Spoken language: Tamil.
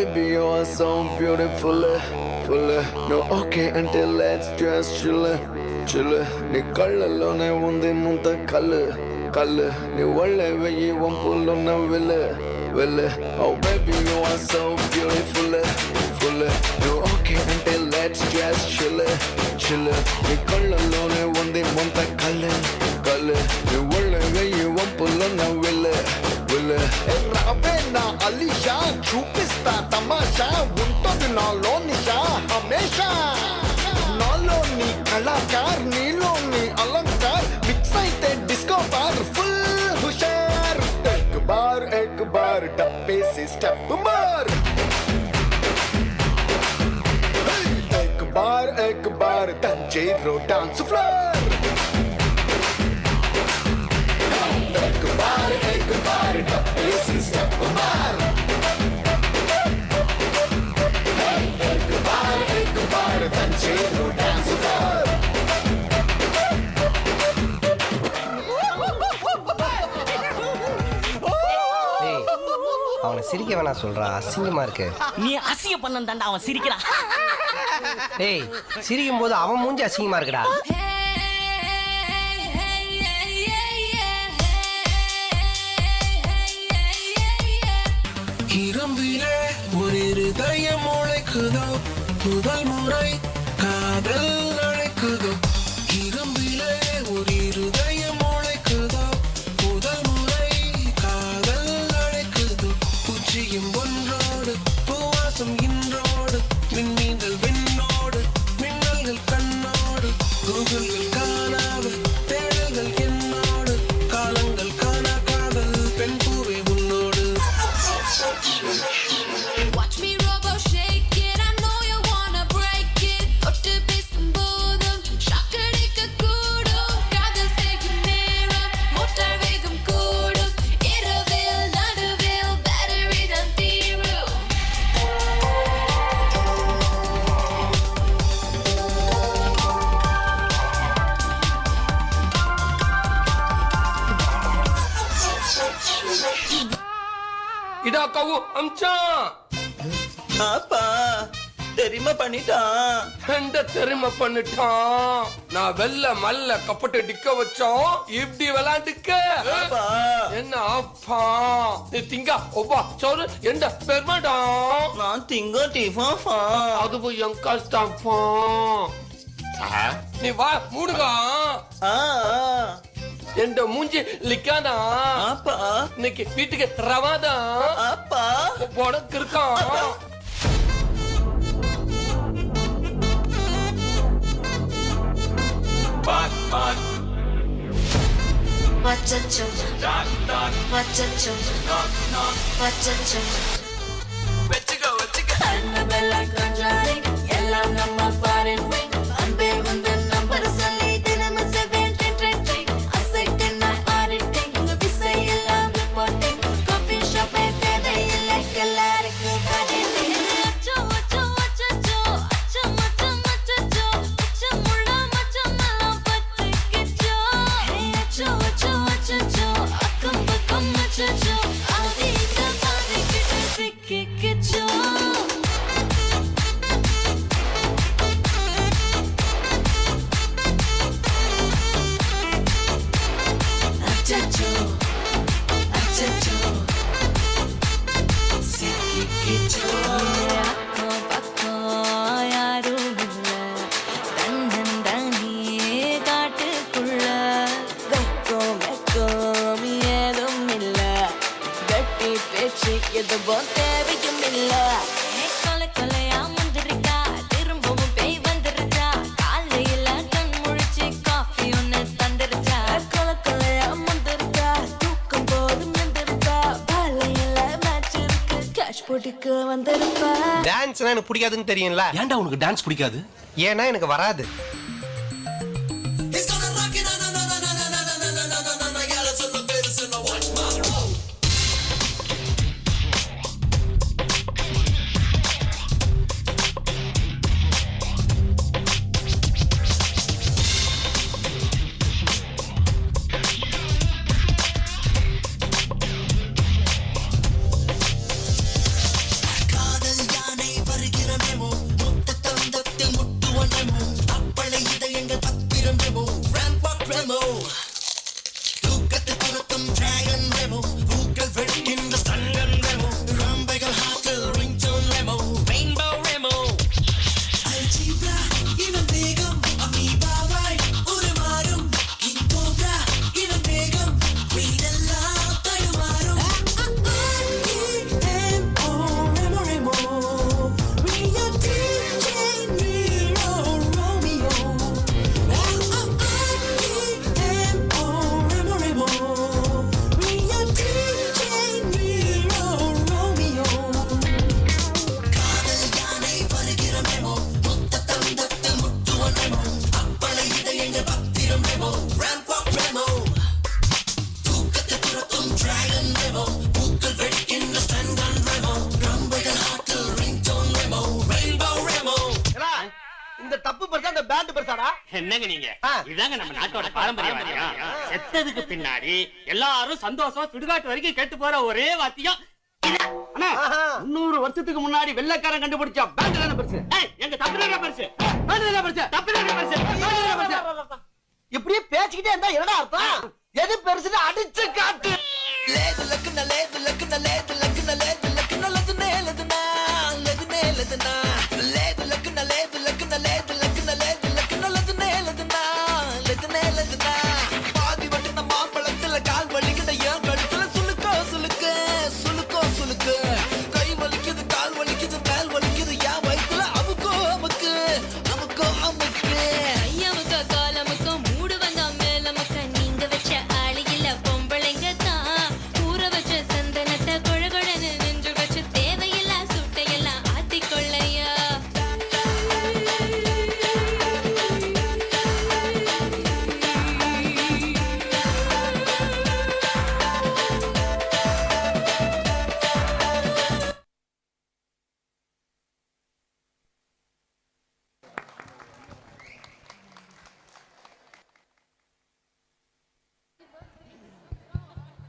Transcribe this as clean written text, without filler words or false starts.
baby, you are so beautiful. No, okay, until let's just chill. Ni kallalone undi munta kallu. Ni walle veyi wampulona ville. Oh baby, you are so beautiful. No, okay, until let's just chill. Ni kallalone undi munta kallu. Ni walle veyi wampulona ville. రావేనా Alisha చూపిస్తా తమాషా ఉంటుంది నాలో నిషా హమేషా నాలోని కళాకార్ నీలోని అలంకార్ మిక్స్ అయితే డిస్కో బార్ ఫుల్ హుషార్ एक बार डब्बे से स्टेप मार एक बार तंजेरो डांस फ्लोर एक बार डब्बे से स्टेप मार एक बार तंजेरो डांस फ्लोर அவனை சிரிக்க வேணா சொல்றா, அசிங்கமா இருக்கு. நீ அசிங்க பண்ண தாண்டா அவன் சிரிக்கிறான். ஏய், சிரிக்கும் போது அவன் மூஞ்சி அசிங்கமா இருக்குடா. இரம்பிலே ஒரு இருதயம் உழைக்குதோ, முதல் முறை காதல் அழைக்குதோ. இரம்பிலே ஒரு இருதயம் உழைக்குதோ, முதல் முறை காதல் அழைக்குதோ. பூச்சியும் ஒன்றோடு பூவாசம் இன்றோடு, விண்மீன்கள் விண்ணோடு மின்னல்கள் கண்ணோடு, கூகுள்கள் காணாது தேடல்கள் என்னோடு, காலங்கள் காணா காதல் பெண் பூவே உன்னோடு. Watch me robo shake it, I know you wanna break it. தொட்டு பேசும்போதும் shock அடிக்க கூடும், காதல் செய்யும் நேரம் மோட்டார் வேகம் கூடும், இரவில் நடுவில் battery தான் தீரும். இதா கவு அம்சான் அப்பா தெரியுமா பண்ணிட்டான். எந்த தெரிமை பண்ணிட்டான். நான் வெள்ள மல்ல கப்பட்டு டிக்க வச்சோம், இப்படி விளையாண்டுக்க. அப்பா என்ன அப்பா நீ திங்க ஒவ்வா சோறு எந்த பெருமாடா. நான் திங்க டிஃபாஃபா. அதுவும் என் கஷ்டப்பா. நீ வா மூடுகா. எந்த மூஞ்சி லிக்காதா. அப்பா இன்னைக்கு வீட்டுக்கு ரவாதா. அப்பா உனக்கு இருக்கான். Machacho, machacho, machacho. வெச்சுக்கோ Annabella conjuring, எல்லாம் நம்ம foreign wing. அன்பே உந்த நம்பர் சொல்லி தினமும் 7 அசைட்டு நான் ஆடிட்டேன். உங்க விசை எல்லாம் போட்டேன். காஃபி ஷாப்பே தேவையில்லை, எல்லாருக்கும் பதில். அச்சோ அச்சோ அச்சோ அச்சோ மச்சம் மச்சோ அச்சமுள்ள மச்சமெல்லாம் பத்திக்கிச்சோ. அச்சோ அச்சோ அச்சோ அக்கம் பக்கம் அச்சோ ஆதிக்க பாதிக்கிட்டு சிக்கிக்கிச்சோ. அச்சோ அச்சோ சிக்கிக்கிச்சோ. அக்கம் பக்கம் யாரும் இல்ல, தன்னந்தனியே காட்டுக்குள்ள. வெக்கம் வெக்கம் ஏதும் இல்ல, வெட்டி பேச்சு எதுவும் தேவையும் இல்ல. கொலை கொலையா முந்திரிக்கா, திரும்பவும் பேய் வந்துருச்சா. காலையில கண் முழிச்சு காஃபி ஒன்னு தந்துருச்சா. கொலை கொலையா முந்திரிக்கா, தூக்கம் போதும் வந்துருச்சா. பாலையில மேட்ச் இருக்கு, கேஷ் போட்டுக்கு வந்திருப்பா. டான்ஸ்னா எனக்கு பிடிக்காதுன்னு தெரியும்ல. ஏன்டா உனக்கு டான்ஸ் பிடிக்காது? ஏன்னா எனக்கு வராது. காதல் பேண்ட் பெருசாடா. என்னங்க நீங்க ஆ. இதாங்க நம்ம நாட்டோட பாரம்பரியம் வாத்தியம். செத்ததுக்கு பின்னாடி எல்லாரும் சந்தோஷம் சுடுகாட்டு வரைக்கும் கேட்டு போற ஒரே வாத்தியம் இது. அண்ணா, ஆஹா. 300 வருஷத்துக்கு முன்னாடி வெள்ளைக்காரன் கண்டுபிடிச்சா பேண்ட் தானே பெருசு. ஏய், எங்க தமிழக பெருசு, பேண்ட் தானே பெருசு, தமிழக பெருசு, பேண்ட் தானே பெருசு. இப்படியே பேசிக்கிட்டே இருந்தா என்னடா அர்த்தம்? எது பெருசுன்னு அடிச்சு காட்டு. లేదు లక్కున లేదు లక్కున లేదు లక్కున లేదు లక్కున లదునే లదునా లదునే లదునా